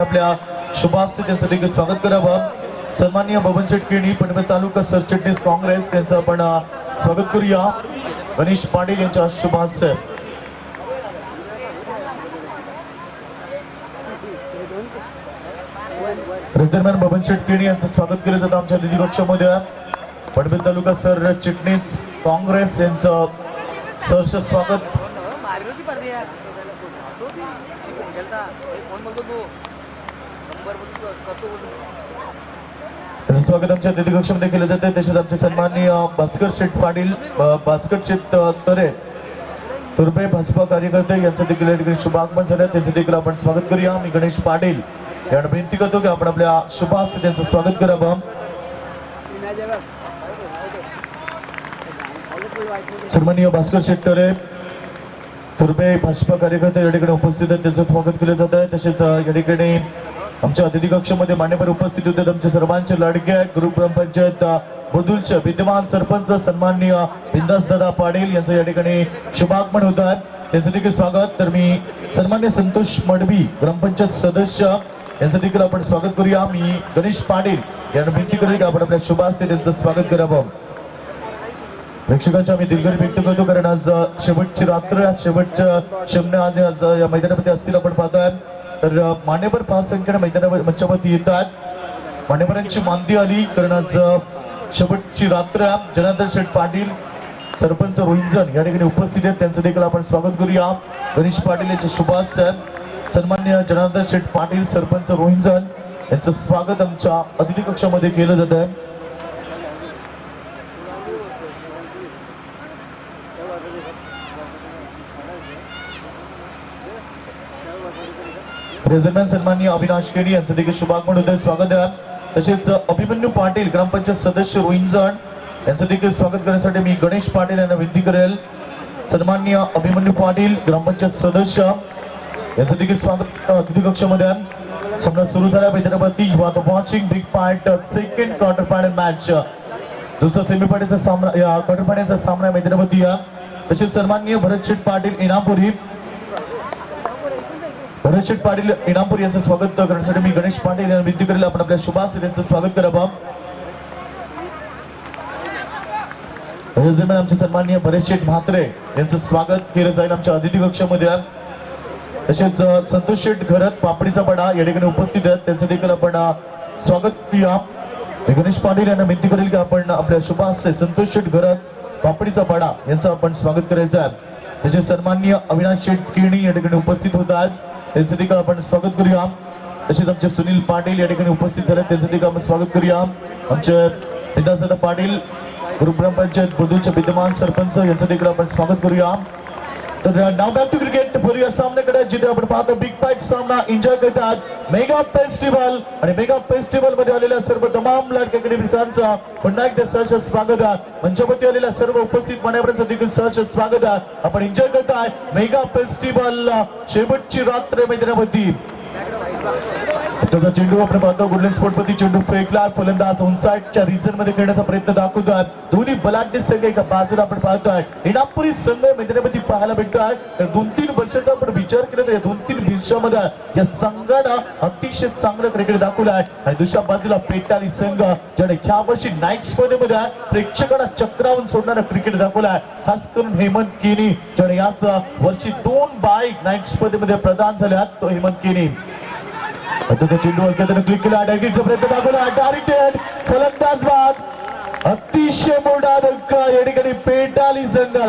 आपल्या शुभास्ते त्यांचं देखील स्वागत करावं। सन्माननीय बबन शेटकेणी पनवेल तालुका सरचिटणीस काँग्रेस यांचं आपण स्वागत करूया। गणेश पाटील यांच्या शुभास्ते दरम्यान बबन शेटकेणी यांचं स्वागत केलं जातं आमच्या अतिथी कक्षामध्ये। पनवेल तालुका सरचिटणीस काँग्रेस यांचं सहर्ष स्वागत। स्वागत आमच्या अतिथी कक्षामध्ये केलं जाते। तसेच आमचे सन्माननीय भास्कर शेठ पाटील भास्कर शेठ तरे तुर्बे भाजपा कार्यकर्ते यांचं देखील शुभागमन झालं, त्यांचं देखील आपण स्वागत करूया। मी गणेश पाटील यांना विनंती करतो की आपण आपल्या शुभास्ते त्यांचं स्वागत करावं। सन्माननीय भास्कर शेठ तरे तुर्बे भाजपा कार्यकर्ते या ठिकाणी उपस्थित आहेत, त्यांचं स्वागत केलं जात आहे। तसेच या ठिकाणी आमच्या अतिथी कक्षामध्ये मान्यवर उपस्थित होते आमचे सर्वांचे लाडके ग्रुप ग्रामपंचायत बदुलचे विद्यमान सरपंच सन्माननीय बिंदास दादा पाटील यांचं या ठिकाणी शुभागमन होत आहे, त्यांचं देखील स्वागत। तर मी सन्मान्य संतोष मडवी ग्रामपंचायत सदस्य यांचं देखील आपण स्वागत करूया। मी गणेश पाटील यांना विनंती करेल की आपण आपल्या शुभास्ते त्यांचं स्वागत करावं। प्रेक्षकांच्या मी दिलगिरी व्यक्त करतो कारण आज शेवटची रात्र शेवटच्या शमने आज या मैदानामध्ये असतील आपण पाहतोय। तर मान्यवर फार संख्येने मैदानावर मंचावरती येतात, मान्यवरांची मांदी आली कारण आज शेवटची रात्र जनार्दन शेठ पाटील सरपंच रोहिंजन या ठिकाणी उपस्थित आहेत, त्यांचं देखील आपण स्वागत करूया। गणेश पाटील यांचे शुभास्ते सन्मान्य जनार्दन शेठ पाटील सरपंच रोहिंजन यांचं स्वागत आमच्या अतिथी कक्षामध्ये केलं जात आहे। दरम्यान सन्माननीय अविनाश केणी यांचं देखील शुभागमन होतं, स्वागत आहे। तसेच अभिमन्यू पाटील ग्रामपंचायत सदस्य रोहिंजन यांचं देखील स्वागत करण्यासाठी मी गणेश पाटील यांना विनंती करेल। सन्माननीय अभिमन्यू पाटील ग्रामपंचायत सदस्य यांचं देखील स्वागत अतिथी कक्षामध्ये। सामना सुरू झाला मैदानावरती। You are watching big part second quarter final match, दुसरा सेमीफायनलचा सामना या क्वार्टर फायनलचा सामना मैदानावरती आहे। तसेच सन्माननीय भरत शेठ पाटील इनामपुरी भरत शेठ पाटील इनामपुरी यांचं स्वागत करण्यासाठी मी गणेश पाटील यांना विनंती करेल आपण आपल्या शुभास्ते त्यांचं स्वागत करावं। दरम्यान आमचे सन्माननीय भरत शेठ म्हात्रे यांचं स्वागत केलं जाईल आमच्या अतिथी कक्षामध्ये। तसेच संतोष शेठ घरत पापडीचा पडा या ठिकाणी उपस्थित आहेत, त्यांचं देखील आपण स्वागत करूया। गणेश पाटील यांना विनंती करेल की आपण आपल्या शुभास्ते संतोष शेठ घरत पापडीचा पडा यांचं आपण स्वागत करायचं आहे। तसेच सन्माननीय अविनाश शेठ केणी या ठिकाणी उपस्थित होत आहेत, त्यांचं देखील आपण स्वागत करूया। तसेच आमचे सुनील पाटील या ठिकाणी उपस्थित झाले, त्यांचं देखील आपण स्वागत करूया। आमचे बिंदासदादा पाटील ग्रुप ग्रामपंचायत बदुलचे विद्यमान सरपंच यांचं देखील आपण स्वागत करूया। तर नाव बॅक टू क्रिकेट बोलूया सामन्याकडे, जिथे आपण पाहतो बिग फाईट सामना एन्जॉय करतात मेगा फेस्टिवल आणि मेगा फेस्टिवल मध्ये आलेल्या सर्व तमाम लाडक्या क्रीडकांचा पुन्हा एकदा सहर्ष स्वागत आहे। मंचावरती आलेल्या सर्व उपस्थित मान्यवरांचं देखील सहर्ष स्वागत आहे। आपण एन्जॉय करताय मेगा फेस्टिवल शेवटची रात्र मैदानावरती। चेंडू आपण पाहतो गुडलँड स्पोर्टपती चेंडू फेकला, फलंदाज ऑनसाइडच्या रिजन मध्ये खेळण्याचा प्रयत्न दाखवतोय। दोन्ही बलाढ्य संघ एका बाजूला आपण पाहतोय, इनामपुरी संघ मैदानामध्ये पाहायला भेटतोय। तर 2-3 वर्षाचा आपण विचार केला तर या 2-3 वर्षामध्ये या संघानं अतिशय चांगलं क्रिकेट दाखवलं आहे। आणि दुसऱ्या बाजूला पेटाली संघ ज्याने ह्या वर्षी नाईट स्पर्धेमध्ये प्रेक्षकांना चक्रावून सोडणारा क्रिकेट दाखवला आहे, खास करून हेमंत केनी ज्याने याच वर्षी 2 बाईक नाईट स्पर्धेमध्ये प्रदान झाल्या, तो हेमंत केनी। आता चेंडू हलक्याने क्लिक केला, डायरेक्टचा प्रयत्न दाखवला, डायरेक्टेड फलंदाज बाद, अतिशय मोठा धक्का या ठिकाणी पेटाली संघाला।